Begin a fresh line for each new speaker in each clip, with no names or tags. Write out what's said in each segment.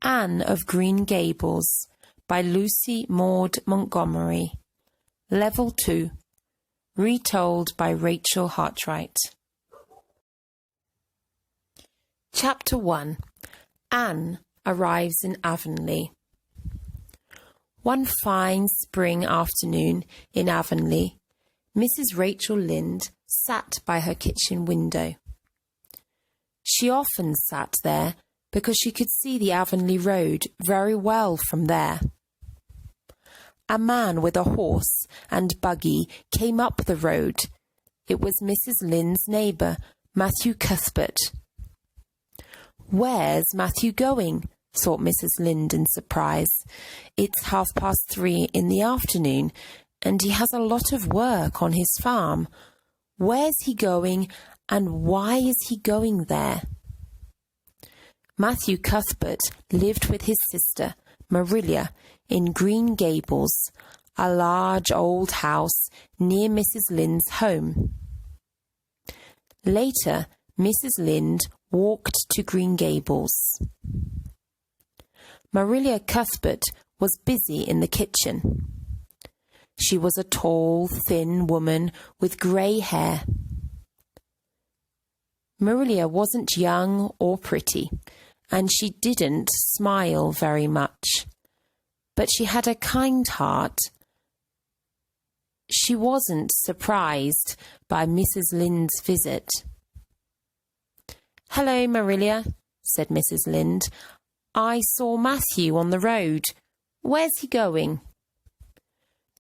Anne of Green Gables by Lucy Maud Montgomery. Level 2. Retold by Rachel Hartwright. Chapter 1. Anne arrives in Avonlea. One fine spring afternoon in Avonlea, Mrs. Rachel Lynde sat by her kitchen window. She often sat there because she could see the Avonlea road very well from there. A man with a horse and buggy came up the road. It was Mrs. Lynde's neighbour, Matthew Cuthbert. "Where's Matthew going?" thought Mrs. Lynde in surprise. "It's 3:30 in the afternoon, and he has a lot of work on his farm. Where's he going, and why is he going there?" Matthew Cuthbert lived with his sister, Marilla, in Green Gables, a large old house near Mrs. Lynde's home. Later, Mrs. Lynde walked to Green Gables. Marilla Cuthbert was busy in the kitchen. She was a tall, thin woman with grey hair. Marilla wasn't young or pretty, and she didn't smile very much, but she had a kind heart. She wasn't surprised by Mrs. Lynde's visit. "Hello, Marilla," said Mrs. Lynde. "I saw Matthew on the road. Where's he going?"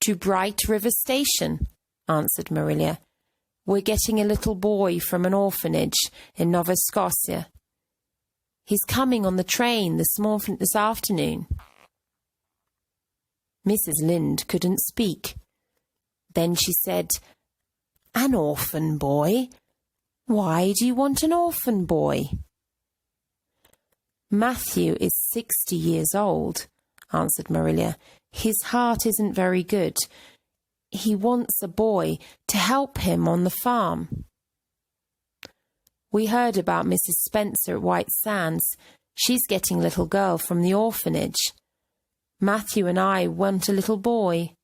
"To Bright River Station," answered Marilla. "We're getting a little boy from an orphanage in Nova Scotia. He's coming on the train this afternoon." Mrs. Lynde couldn't speak. Then she said, "An orphan boy? Why do you want an orphan boy?" "Matthew is 60 years old," answered Marilla. "His heart isn't very good. He wants a boy to help him on the farm." "We heard about Mrs. Spencer at White Sands. She's getting a little girl from the orphanage. Matthew and I want a little boy.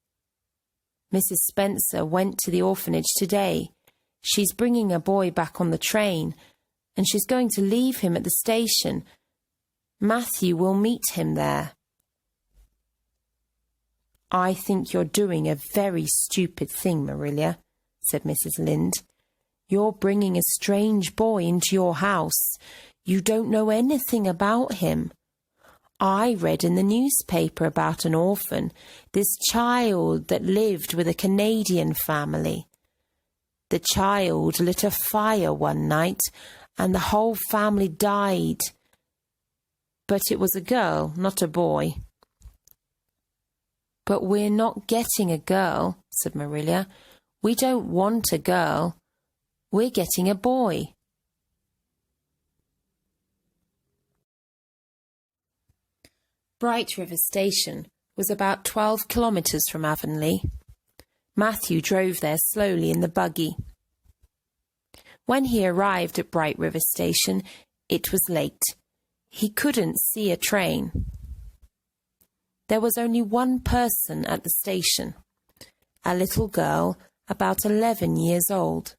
Mrs. Spencer went to the orphanage today. She's bringing a boy back on the train, and she's going to leave him at the station. Matthew will meet him there." "I think you're doing a very stupid thing, Marilla," said Mrs. Lynde. "You're bringing a strange boy into your house. You don't know anything about him. I read in the newspaper about an orphan, this child that lived with a Canadian family. The child lit a fire one night, and the whole family died. But it was a girl, not a boy." "But we're not getting a girl," said Marilla. "We don't want a girl. We're getting a boy." Bright River Station was about 12 kilometres from Avonlea. Matthew drove there slowly in the buggy. When he arrived at Bright River Station, it was late. He couldn't see a train. There was only one person at the station, a little girl about 11 years old.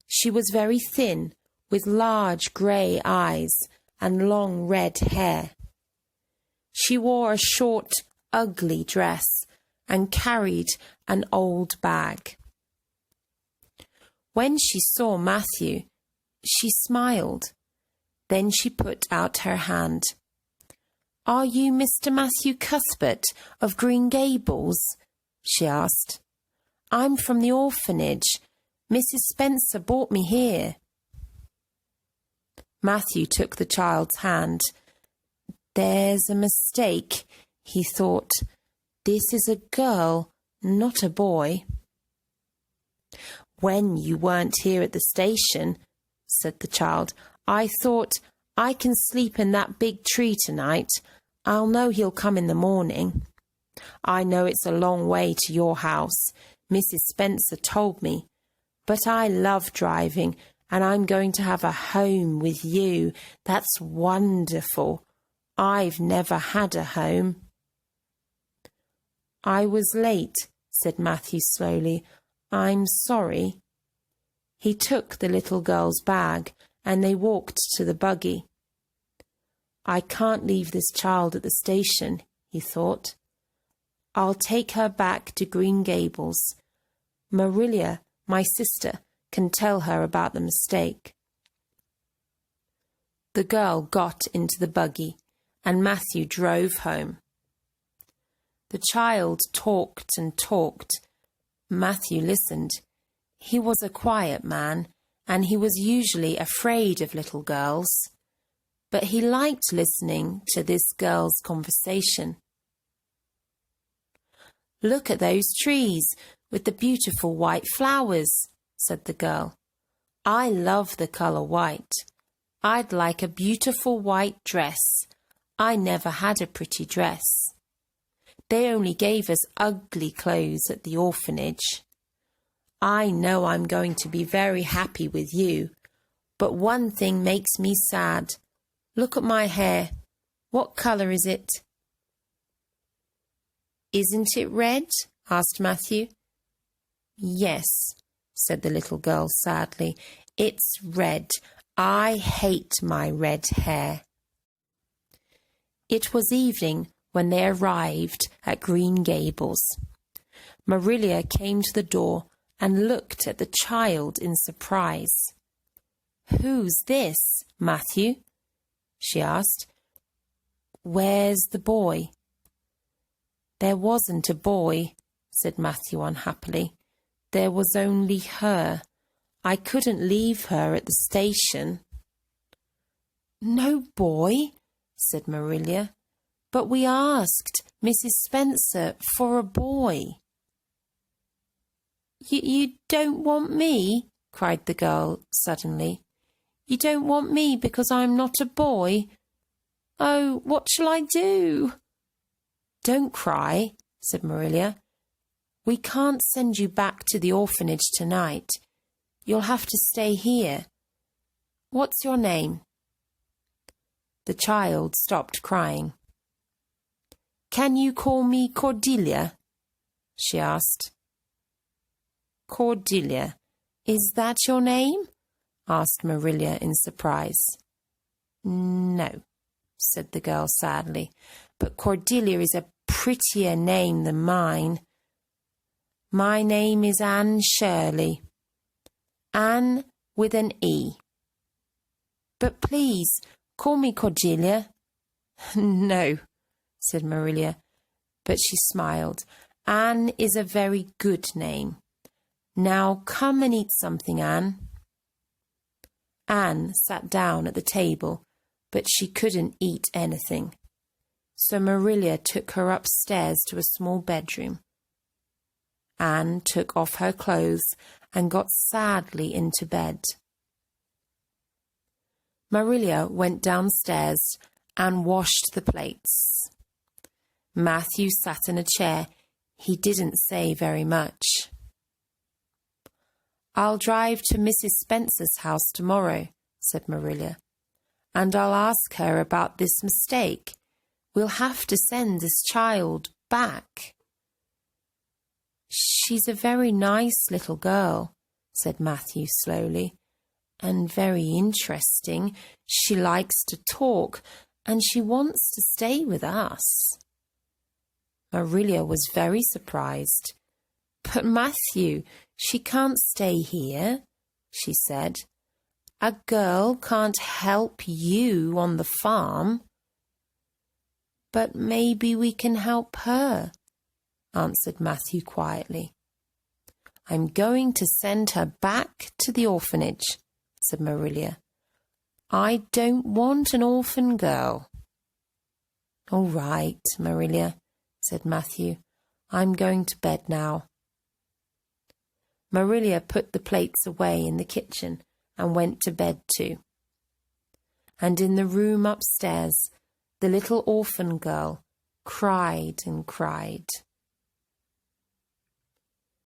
She was very thin, with large grey eyes and long red hair. She wore a short, ugly dress and carried an old bag. When she saw Matthew, she smiled. Then she put out her hand. "Are you Mr. Matthew Cuthbert of Green Gables?" she asked. "I'm from the orphanage. Mrs. Spencer brought me here." Matthew took the child's hand. "There's a mistake," he thought. "This is a girl, not a boy." "When you weren't here at the station," said the child, "I thought, I can sleep in that big tree tonight. I'll know he'll come in the morning. I know it's a long way to your house. Mrs. Spencer told me. But I love driving, and I'm going to have a home with you. That's wonderful. I've never had a home." "I was late," said Matthew slowly. "I'm sorry." He took the little girl's bag and they walked to the buggy. "I can't leave this child at the station," he thought. "I'll take her back to Green Gables. Marilla, my sister, can tell her about the mistake." The girl got into the buggy and Matthew drove home. The child talked and talked. Matthew listened. He was a quiet man, and he was usually afraid of little girls, but he liked listening to this girl's conversation. "Look at those trees with the beautiful white flowers," said the girl. "I love the colour white. I'd like a beautiful white dress. I never had a pretty dress. They only gave us ugly clothes at the orphanage. I know I'm going to be very happy with you, but one thing makes me sad. Look at my hair. What colour is it?" "Isn't it red?" asked Matthew. "Yes," said the little girl sadly. "It's red. I hate my red hair." It was evening when they arrived at Green Gables. Marilla came to the door and looked at the child in surprise. "Who's this, Matthew?" she asked. "Where's the boy?" "There wasn't a boy," said Matthew unhappily. "There was only her. I couldn't leave her at the station." "No boy?" said Marilla. "But we asked Mrs. Spencer for a boy." You don't want me?" cried the girl suddenly. "You don't want me because I'm not a boy? Oh, what shall I do?" "Don't cry," said Marilla. "We can't send you back to the orphanage tonight. You'll have to stay here. What's your name?" The child stopped crying. "Can you call me Cordelia?" she asked. "Cordelia, is that your name?" asked Marilla in surprise. "No," said the girl sadly, "but Cordelia is a prettier name than mine. My name is Anne Shirley. Anne with an E. But please, call me Cordelia." "No," said Marilla, but she smiled. "Anne is a very good name. Now come and eat something, Anne." Anne sat down at the table, but she couldn't eat anything. So Marilla took her upstairs to a small bedroom. Anne took off her clothes and got sadly into bed. Marilla went downstairs and washed the plates. Matthew sat in a chair. He didn't say very much. "I'll drive to Mrs. Spencer's house tomorrow," said Marilla, "and I'll ask her about this mistake. We'll have to send this child back." "She's a very nice little girl," said Matthew slowly, "and very interesting. She likes to talk, and she wants to stay with us." Marilla was very surprised. "But Matthew, she can't stay here," she said. "A girl can't help you on the farm." "But maybe we can help her," answered Matthew quietly. "I'm going to send her back to the orphanage," said Marilla. "I don't want an orphan girl." "All right, Marilla," said Matthew. "I'm going to bed now." Marilla put the plates away in the kitchen and went to bed too. And in the room upstairs, the little orphan girl cried and cried.